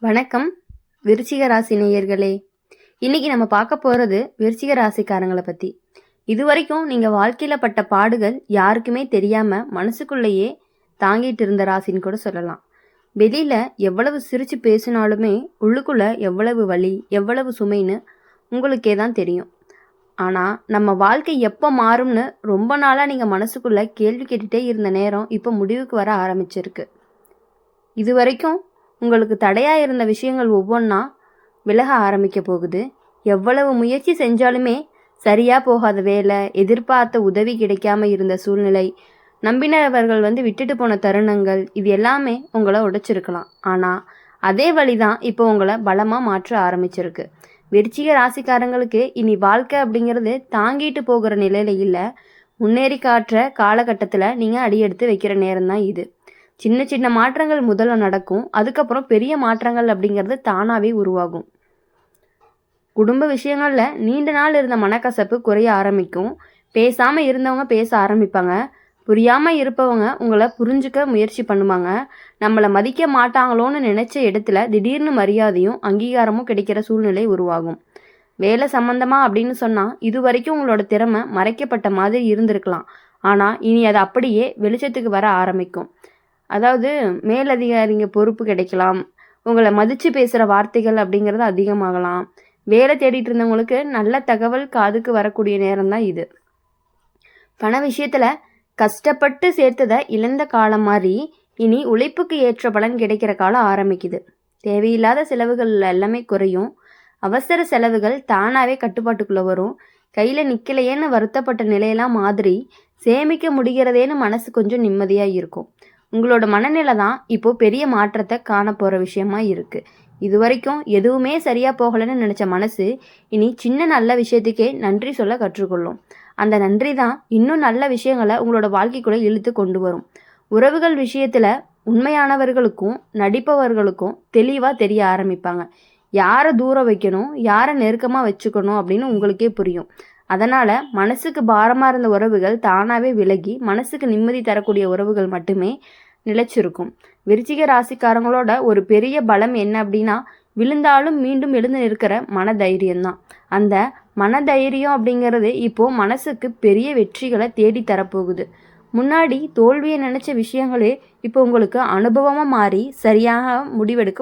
வணக்கம் விருச்சிக ராசி நேயர்களே. இன்னைக்கு நம்ம பார்க்க போகிறது விருச்சிக ராசிக்காரங்களை பற்றி. இதுவரைக்கும் நீங்கள் வாழ்க்கையில் பட்ட பாடுகள் யாருக்குமே தெரியாமல் மனசுக்குள்ளேயே தாங்கிட்டு இருந்த ராசின்னு கூட சொல்லலாம். வெளியில் எவ்வளவு சிரித்து பேசினாலுமே உள்ளுக்குள்ளே எவ்வளவு வலி எவ்வளவு சுமைன்னு உங்களுக்கே தான் தெரியும். ஆனால் நம்ம வாழ்க்கை எப்போ மாறும்னு ரொம்ப நாளாக நீங்கள் மனசுக்குள்ளே கேள்வி கேட்டுகிட்டே இருந்த நேரம் இப்போ முடிவுக்கு வர ஆரம்பிச்சிருக்கு. இது வரைக்கும் உங்களுக்கு தடையாக இருந்த விஷயங்கள் ஒவ்வொன்றா விலக ஆரம்பிக்க போகுது. எவ்வளவு முயற்சி செஞ்சாலுமே சரியாக போகாத வேலை, எதிர்பார்த்த உதவி கிடைக்காம இருந்த சூழ்நிலை, நம்பினவர்கள் விட்டுட்டு போன தருணங்கள், இது எல்லாமே உங்களை உடைச்சிருக்கலாம். ஆனால் அதே வழி தான் இப்போ உங்களை பலமாக மாற்ற ஆரம்பிச்சிருக்கு. விருச்சிக ராசிக்காரங்களுக்கு இனி வாழ்க்கை அப்படிங்கிறது தாங்கிட்டு போகிற நிலையில இல்லை, முன்னேறி காட்டுற காலகட்டத்தில் நீங்கள் அடியெடுத்து வைக்கிற நேரம் தான் இது. சின்ன சின்ன மாற்றங்கள் முதல்ல நடக்கும், அதுக்கப்புறம் பெரிய மாற்றங்கள் அப்படிங்கிறது தானாகவே உருவாகும். குடும்ப விஷயங்களில் நீண்ட நாள் இருந்த மனக்கசப்பு குறைய ஆரம்பிக்கும். பேசாமல் இருந்தவங்க பேச ஆரம்பிப்பாங்க. புரியாமல் இருப்பவங்க உங்களை புரிஞ்சுக்க முயற்சி பண்ணுவாங்க. நம்மளை மதிக்க மாட்டாங்களோன்னு நினச்ச இடத்துல திடீர்னு மரியாதையும் அங்கீகாரமும் கிடைக்கிற சூழ்நிலை உருவாகும். வேலை சம்மந்தமாக அப்படின்னு சொன்னால் இது வரைக்கும் உங்களோட திறமை மறைக்கப்பட்ட மாதிரி இருந்திருக்கலாம். ஆனால் இனி அது அப்படியே வெளிச்சத்துக்கு வர ஆரம்பிக்கும். அதாவது மேலதிகாரிங்க பொறுப்பு கிடைக்கலாம், உங்களை மதித்து பேசுகிற வார்த்தைகள் அப்படிங்கிறது அதிகமாகலாம். வேலை தேடிட்டு இருந்தவங்களுக்கு நல்ல தகவல் காதுக்கு வரக்கூடிய நேரம் தான் இது. பண விஷயத்தில் கஷ்டப்பட்டு சேர்த்ததை இழந்த காலம் மாதிரி இனி உழைப்புக்கு ஏற்ற பலன் கிடைக்கிற காலம் ஆரம்பிக்குது. தேவையில்லாத செலவுகள் எல்லாமே குறையும். அவசர செலவுகள் தானாகவே கட்டுப்பாட்டுக்குள்ளே வரும். கையில் நிற்கலையேன்னு வருத்தப்பட்ட நிலையெல்லாம் மாதிரி சேமிக்க முடிகிறதேன்னு மனசு கொஞ்சம் நிம்மதியாக இருக்கும். உங்களோட மனநிலை தான் இப்போது பெரிய மாற்றத்தை காண போகிற விஷயமா இருக்குது. இது வரைக்கும் எதுவுமே சரியாக போகலைன்னு நினச்ச மனசு இனி சின்ன நல்ல விஷயத்துக்கே நன்றி சொல்ல கற்றுக்கொள்ளும். அந்த நன்றி தான் இன்னும் நல்ல விஷயங்களை உங்களோட வாழ்க்கைக்குள்ளே இழுத்து கொண்டு வரும். உறவுகள் விஷயத்தில் உண்மையானவர்களுக்கும் நடிப்பவர்களுக்கும் தெளிவாக தெரிய ஆரம்பிப்பாங்க. யாரை தூரம் வைக்கணும், யாரை நெருக்கமாக வச்சுக்கணும் அப்படின்னு உங்களுக்கே புரியும். அதனால் மனசுக்கு பாரமாக இருந்த உறவுகள் தானாகவே விலகி மனசுக்கு நிம்மதி தரக்கூடிய உறவுகள் மட்டுமே நிலைச்சிருக்கும். விருச்சிக ராசிக்காரங்களோட ஒரு பெரிய பலம் என்ன அப்படின்னா, விழுந்தாலும் மீண்டும் எழுந்து நிற்கிற மனதைரியம்தான். அந்த மனதைரியம் அப்படிங்கிறது இப்போது மனசுக்கு பெரிய வெற்றிகளை தேடி தரப்போகுது. முன்னாடி தோல்வியை நினச்ச விஷயங்களே இப்போ உங்களுக்கு அனுபவமாக மாறி சரியாக முடிவெடுக்க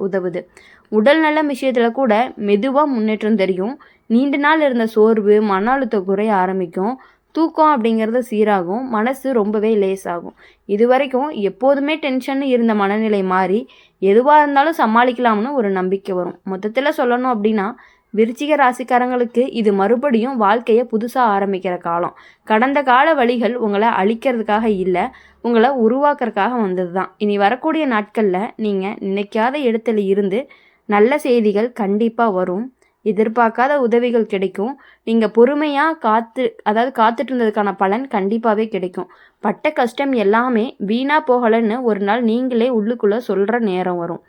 உதவுது. உடல் நல விஷயத்தில் கூட மெதுவாக முன்னேற்றம் தெரியும். நீண்ட நாள் இருந்த சோர்வு, மன அழுத்தம் குறைய ஆரம்பிக்கும். தூக்கம் அப்படிங்கிறது சீராகும். மனசு ரொம்பவே லேசாகும். இது வரைக்கும் எப்போதுமே டென்ஷன் இருந்த மனநிலை மாறி எதுவாக இருந்தாலும் சமாளிக்கலாம்னு ஒரு நம்பிக்கை வரும். மொத்தத்தில் சொல்லணும் அப்படின்னா, விருச்சிக ராசிக்காரங்களுக்கு இது மறுபடியும் வாழ்க்கையை புதுசாக ஆரம்பிக்கிற காலம். கடந்த கால வழிகள் உங்களை அழிக்கிறதுக்காக இல்லை, உங்களை உருவாக்குறதுக்காக வந்தது தான். இனி வரக்கூடிய நாட்களில் நீங்கள் நினைக்காத இடத்துல இருந்து நல்ல செய்திகள் கண்டிப்பாக வரும். எதிர்பார்க்காத உதவிகள் கிடைக்கும். நீங்கள் பொறுமையாக காத்துட்டு இருந்ததுக்கான பலன் கண்டிப்பாகவே கிடைக்கும். பட்ட கஷ்டம் எல்லாமே வீணாக போகலைன்னு ஒரு நாள் நீங்களே உள்ளுக்குள்ளே சொல்கிற நேரம் வரும்.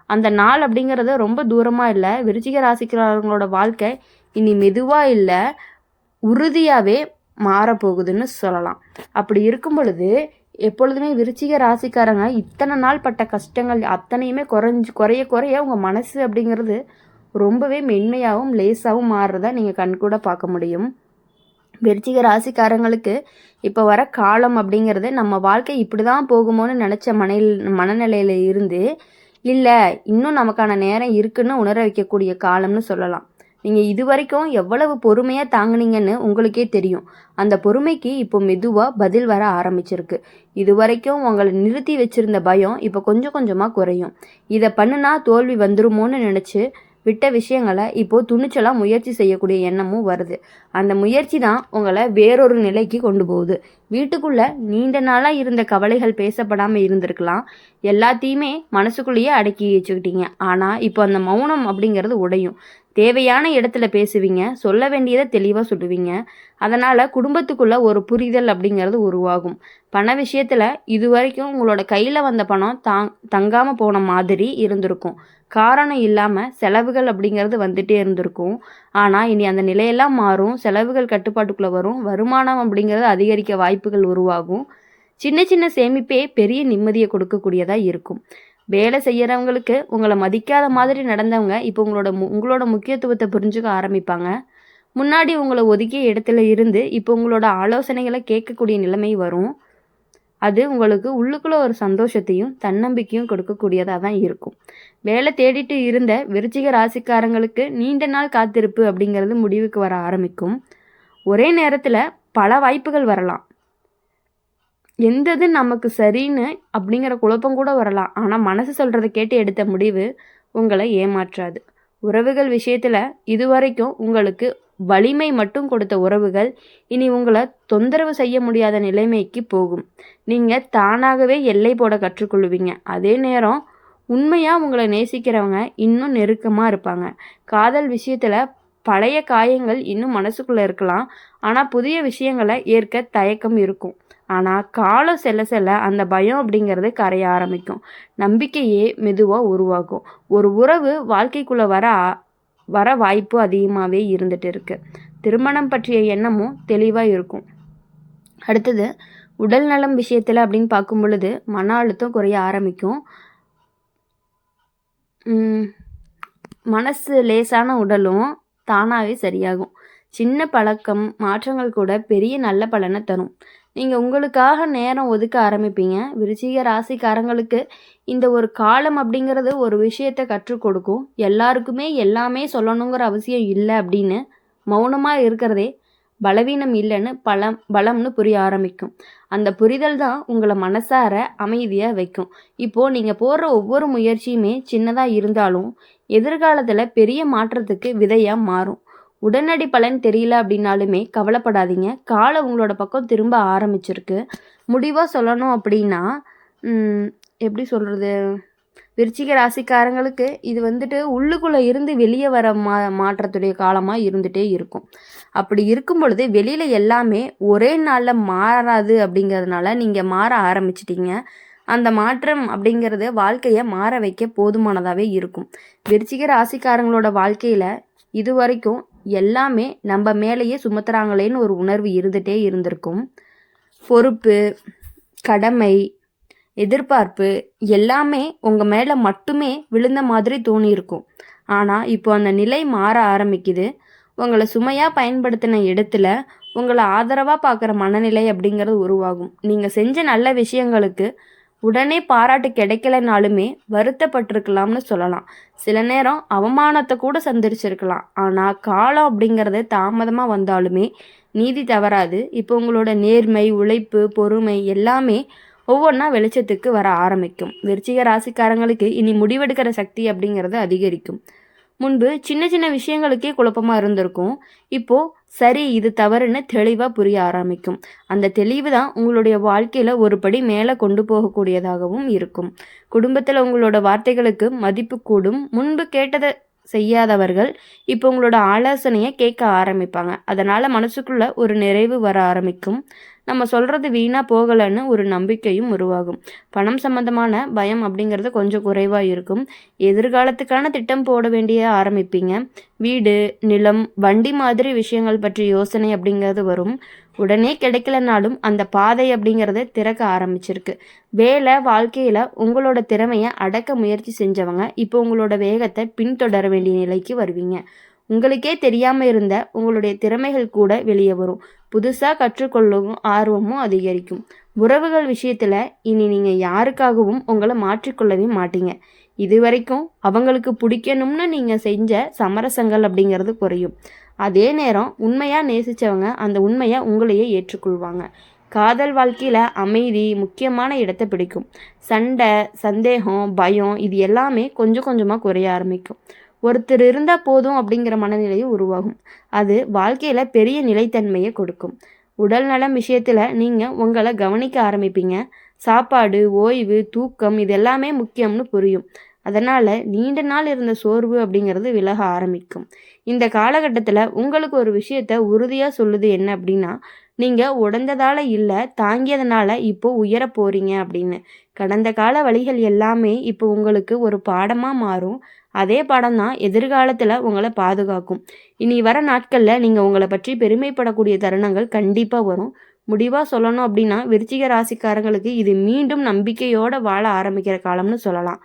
அந்த நாள் அப்படிங்கிறது ரொம்ப தூரமாக இல்லை. விருச்சிக ராசிக்காரங்களோட வாழ்க்கை இனி மெதுவாக இல்லை, உறுதியாகவே மாறப்போகுதுன்னு சொல்லலாம். அப்படி இருக்கும் பொழுது எப்பொழுதுமே விருச்சிக ராசிக்காரங்க இத்தனை நாள் பட்ட கஷ்டங்கள் அத்தனையுமே குறைய உங்கள் மனசு அப்படிங்கிறது ரொம்பவே மென்மையாகவும் லேசாகவும் மாறுறதா நீங்கள் கண்கூட பார்க்க முடியும். விருச்சிக ராசிக்காரங்களுக்கு இப்போ வர காலம் அப்படிங்கிறது நம்ம வாழ்க்கை இப்படி தான் போகுமோன்னு நினச்ச மனநிலையில் இருந்து இல்லை, இன்னும் நமக்கான நேரம் இருக்குன்னு உணர வைக்கக்கூடிய காலம்னு சொல்லலாம். நீங்கள் இது வரைக்கும் எவ்வளவு பொறுமையாக தாங்குனீங்கன்னு உங்களுக்கே தெரியும். அந்த பொறுமைக்கு இப்போ மெதுவாக பதில் வர ஆரம்பிச்சிருக்கு. இது வரைக்கும் உங்களை நிறுத்தி வச்சுருந்த பயம் இப்போ கொஞ்சம் கொஞ்சமாக குறையும். இதை பண்ணுனா தோல்வி வந்துருமோன்னு நினச்சி விட்ட விஷயங்களை இப்போது துணிச்சலாக முயற்சி செய்யக்கூடிய எண்ணமும் வருது. அந்த முயற்சி தான் உங்களை வேறொரு நிலைக்கு கொண்டு போகுது. வீட்டுக்குள்ளே நீண்ட நாளாக இருந்த கவலைகள் பேசப்படாமல் இருந்திருக்கலாம். எல்லாத்தையுமே மனசுக்குள்ளேயே அடக்கி வச்சுக்கிட்டீங்க. ஆனால் இப்போ அந்த மௌனம் அப்படிங்கிறது உடையும். தேவையான இடத்துல பேசுவீங்க, சொல்ல வேண்டியதை தெளிவாக சொல்லுவீங்க. அதனால் குடும்பத்துக்குள்ளே ஒரு புரிதல் அப்படிங்கிறது உருவாகும். பண விஷயத்தில் இது வரைக்கும் உங்களோட கையில் வந்த பணம் தங்காமல் போன மாதிரி இருந்திருக்கும். காரணம் இல்லாமல் செலவுகள் அப்படிங்கிறது வந்துகிட்டே இருந்திருக்கும். ஆனால் இனி அந்த நிலையெல்லாம் மாறும். செலவுகள் கட்டுப்பாட்டுக்குள்ளே வரும். வருமானம் அப்படிங்கிறது அதிகரிக்க வாய்ப்புகள் உருவாகும். சின்ன சின்ன சேமிப்பே பெரிய நிம்மதியை கொடுக்கக்கூடியதாக இருக்கும். வேலை செய்கிறவங்களுக்கு உங்களை மதிக்காத மாதிரி நடந்தவங்க இப்போ உங்களோட முக்கியத்துவத்தை புரிஞ்சுக்க ஆரம்பிப்பாங்க. முன்னாடி உங்களை ஒதுக்கிய இடத்துல இருந்து இப்போ உங்களோட ஆலோசனைகளை கேட்கக்கூடிய நிலைமை வரும். அது உங்களுக்கு உள்ளுக்குள்ள ஒரு சந்தோஷத்தையும் தன்னம்பிக்கையும் கொடுக்கக்கூடியதாக தான் இருக்கும். வேலை தேடிட்டு இருந்த விருச்சிக ராசிக்காரங்களுக்கு நீண்ட நாள் காத்திருப்பு அப்படிங்கிறது முடிவுக்கு வர ஆரம்பிக்கும். ஒரே நேரத்தில் பல வாய்ப்புகள் வரலாம். எந்தது நமக்கு சரின்னு அப்படிங்கிற குழப்பம் கூட வரலாம். ஆனால் மனசு சொல்கிறத கேட்டு எடுத்த முடிவு உங்களை ஏமாற்றாது. உறவுகள் விஷயத்தில் இதுவரைக்கும் உங்களுக்கு வலிமை மட்டும் கொடுத்த உறவுகள் இனி உங்களை தொந்தரவு செய்ய முடியாத நிலைமைக்கு போகும். நீங்கள் தானாகவே எல்லை போட கற்றுக்கொள்வீங்க. அதே நேரம் உண்மையாக உங்களை நேசிக்கிறவங்க இன்னும் நெருக்கமாக இருப்பாங்க. காதல் விஷயத்தில் பழைய காயங்கள் இன்னும் மனசுக்குள்ளே இருக்கலாம். ஆனால் புதிய விஷயங்களை ஏற்க தயக்கம் இருக்கும். ஆனால் காலம் செல்ல செல்ல அந்த பயம் அப்படிங்கிறது கரைய ஆரம்பிக்கும். நம்பிக்கையே மெதுவாக உருவாகும். ஒரு உறவு வாழ்க்கைக்குள்ளே வர வாய்ப்பு அதிகமாகவே இருந்துட்டு இருக்கு. திருமணம் பற்றிய எண்ணமும் தெளிவாக இருக்கும். அடுத்தது உடல் நலம் விஷயத்தில் அப்படின்னு பார்க்கும் பொழுது மன அழுத்தம் குறைய ஆரம்பிக்கும். மனசு லேசான உடலும் தானாகவே சரியாகும். சின்ன பழக்கம் மாற்றங்கள் கூட பெரிய நல்ல பலனை தரும். நீங்கள் உங்களுக்காக நேரம் ஒதுக்க ஆரம்பிப்பீங்க. விருச்சிக ராசிக்காரங்களுக்கு இந்த ஒரு காலம் அப்படிங்கிறது ஒரு விஷயத்தை கற்றுக் கொடுக்கும். எல்லாருக்குமே எல்லாமே சொல்லணுங்கிற அவசியம் இல்லை அப்படின்னு மௌனமாக இருக்கிறதே பலவீனம் இல்லைன்னு பலம்னு புரிய ஆரம்பிக்கும். அந்த புரிதல் தான் உங்களை மனசார அமைதியாக வைக்கும். இப்போது நீங்கள் போடுற ஒவ்வொரு முயற்சியுமே சின்னதாக இருந்தாலும் எதிர்காலத்தில் பெரிய மாற்றத்துக்கு விதையாக மாறும். உடனடி பலன் தெரியல அப்படின்னாலுமே கவலைப்படாதீங்க. காலம் உங்களோட பக்கம் திரும்ப ஆரம்பிச்சிருக்கு. முடிவாக சொல்லணும் அப்படின்னா எப்படி சொல்கிறது, விருச்சிக ராசிக்காரங்களுக்கு இது வந்துட்டு உள்ளுக்குள்ளே இருந்து வெளியே வர மாற்றத்துடைய காலமாக இருந்துகிட்டே இருக்கும். அப்படி இருக்கும் பொழுது வெளியில் எல்லாமே ஒரே நாளில் மாறாது. அப்படிங்கிறதுனால நீங்கள் மாற ஆரம்பிச்சிட்டிங்க. அந்த மாற்றம் அப்படிங்கிறது வாழ்க்கையை மாற வைக்க போதுமானதாகவே இருக்கும். விருச்சிக ராசிக்காரங்களோட வாழ்க்கையில் இது வரைக்கும் எல்லாமே நம்ம மேலேயே சுமத்துறாங்களேன்னு ஒரு உணர்வு இருந்துகிட்டே இருந்திருக்கும். பொறுப்பு, கடமை, எதிர்பார்ப்பு எல்லாமே உங்கள் மேலே மட்டுமே விழுந்த மாதிரி தோணியிருக்கும். ஆனால் இப்போ அந்த நிலை மாற ஆரம்பிக்குது. உங்களை சுமையாக பயன்படுத்தின இடத்துல உங்களை ஆதரவாக பார்க்குற மனநிலை அப்படிங்கிறது உருவாகும். நீங்கள் செஞ்ச நல்ல விஷயங்களுக்கு உடனே பாராட்டு கிடைக்கலனாலுமே வருத்தப்பட்டிருக்கலாம்னு சொல்லலாம். சில நேரம் அவமானத்தை கூட சந்திச்சிருக்கலாம். ஆனால் காலம் அப்படிங்கிறது தாமதமாக வந்தாலுமே நீதி தவறாது. இப்போ உங்களோட நேர்மை, உழைப்பு, பொறுமை எல்லாமே ஒவ்வொன்றா வெளிச்சத்துக்கு வர ஆரம்பிக்கும். விருச்சிக ராசிக்காரங்களுக்கு இனி முடிவெடுக்கிற சக்தி அப்படிங்கிறது அதிகரிக்கும். முன்பு சின்ன சின்ன விஷயங்களுக்கே குழப்பமாக இருந்திருக்கும். இப்போது சரி இது தவறுன்னு தெளிவாக புரிய ஆரம்பிக்கும். அந்த தெளிவு தான் உங்களுடைய வாழ்க்கையில் ஒரு படி மேலே கொண்டு போகக்கூடியதாகவும் இருக்கும். குடும்பத்தில் உங்களோட வார்த்தைகளுக்கு மதிப்பு கூடும். முன்பு கேட்டதை செய்யாதவர்கள் இப்போ உங்களோட ஆலோசனையை கேட்க ஆரம்பிப்பாங்க. அதனால் மனசுக்குள்ள ஒரு நிறைவு வர ஆரம்பிக்கும். நம்ம சொல்கிறது வீணாக போகலைன்னு ஒரு நம்பிக்கையும் உருவாகும். பணம் சம்மந்தமான பயம் அப்படிங்கிறது கொஞ்சம் குறைவாக இருக்கும். எதிர்காலத்துக்கான திட்டம் போட வேண்டிய ஆரம்பிப்பீங்க. வீடு, நிலம், வண்டி மாதிரி விஷயங்கள் பற்றி யோசனை அப்படிங்கிறது வரும். உடனே கிடைக்கலனாலும் அந்த பாதை அப்படிங்கிறத திறக்க ஆரம்பிச்சிருக்கு. வேலை, வாழ்க்கையில் உங்களோட திறமையை அடக்க முயற்சி செஞ்சவங்க இப்போ உங்களோட வேகத்தை பின்தொடர வேண்டிய நிலைக்கு வருவீங்க. உங்களுக்கே தெரியாமல் இருந்த உங்களுடைய திறமைகள் கூட வெளியே வரும். புதுசாக கற்றுக்கொள்ளும் ஆர்வமும் அதிகரிக்கும். உறவுகள் விஷயத்தில் இனி நீங்கள் யாருக்காகவும் உங்களை மாற்றிக்கொள்ளவே மாட்டீங்க. இது வரைக்கும் அவங்களுக்கு பிடிக்கணும்னு நீங்கள் செஞ்ச சமரசங்கள் அப்படிங்கிறது குறையும். அதே நேரம் உண்மையாக நேசித்தவங்க அந்த உண்மையை உங்களையே ஏற்றுக்கொள்வாங்க. காதல் வாழ்க்கையில் அமைதி முக்கியமான இடத்தை பிடிக்கும். சண்டை, சந்தேகம், பயம் இது எல்லாமே கொஞ்சம் கொஞ்சமாக குறைய ஆரம்பிக்கும். ஒருத்தர் இருந்தால் போதும் அப்படிங்கிற மனநிலையும் உருவாகும். அது வாழ்க்கையில் பெரிய நிலைத்தன்மையை கொடுக்கும். உடல் நலம் விஷயத்தில் நீங்கள் உங்களை கவனிக்க ஆரம்பிப்பீங்க. சாப்பாடு, ஓய்வு, தூக்கம் இது எல்லாமே முக்கியம்னு புரியும். அதனால் நீண்ட நாள் இருந்த சோர்வு அப்படிங்கிறது விலக ஆரம்பிக்கும். இந்த காலகட்டத்தில் உங்களுக்கு ஒரு விஷயத்த உறுதியாக சொல்லுது என்ன அப்படின்னா, நீங்கள் உடைந்ததால் இல்லை, தாங்கியதுனால இப்போது உயர போகிறீங்க அப்படின்னு. கடந்த கால வழிகள் எல்லாமே இப்போ உங்களுக்கு ஒரு பாடமாக மாறும். அதே பாடம் தான் எதிர்காலத்தில் உங்களை பாதுகாக்கும். இனி வர நாட்களில் நீங்கள் உங்களை பற்றி பெருமைப்படக்கூடிய தருணங்கள் கண்டிப்பாக வரும். முடிவாக சொல்லணும் அப்படின்னா விருச்சிக ராசிக்காரங்களுக்கு இது மீண்டும் நம்பிக்கையோடு வாழ ஆரம்பிக்கிற காலம்னு சொல்லலாம்.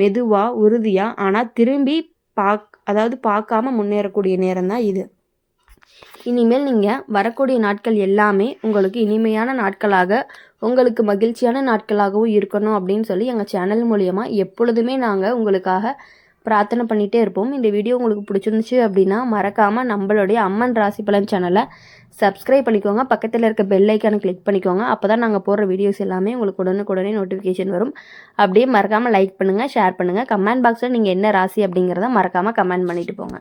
மெதுவாக உறுதியாக ஆனால் திரும்பி பார்க்காம முன்னேறக்கூடிய நேரம் தான் இது. இனிமேல் நீங்கள் வரக்கூடிய நாட்கள் எல்லாமே உங்களுக்கு இனிமையான நாட்களாக, உங்களுக்கு மகிழ்ச்சியான நாட்களாகவும் இருக்கணும் அப்படின்னு சொல்லி எங்கள் சேனல் மூலயமா எப்பொழுதுமே நாங்கள் உங்களுக்காக பிரார்த்தனை பண்ணிகிட்டே இருப்போம். இந்த வீடியோ உங்களுக்கு பிடிச்சிருந்துச்சு அப்படின்னா மறக்காமல் நம்மளுடைய அம்மன் ராசி பலன் சேனலை சப்ஸ்கிரைப் பண்ணிக்கோங்க. பக்கத்தில் இருக்க பெல் ஐக்கானை கிளிக் பண்ணிக்கோங்க. அப்போ தான் நாங்கள் போடுற வீடியோஸ் எல்லாமே உங்களுக்கு உடனுக்குடனே நோட்டிஃபிகேஷன் வரும். அப்படியே மறக்காமல் லைக் பண்ணுங்கள், ஷேர் பண்ணுங்கள். கமெண்ட் பாக்ஸில் நீங்கள் என்ன ராசி அப்படிங்கிறத மறக்காமல் கமெண்ட் பண்ணிட்டு போங்க.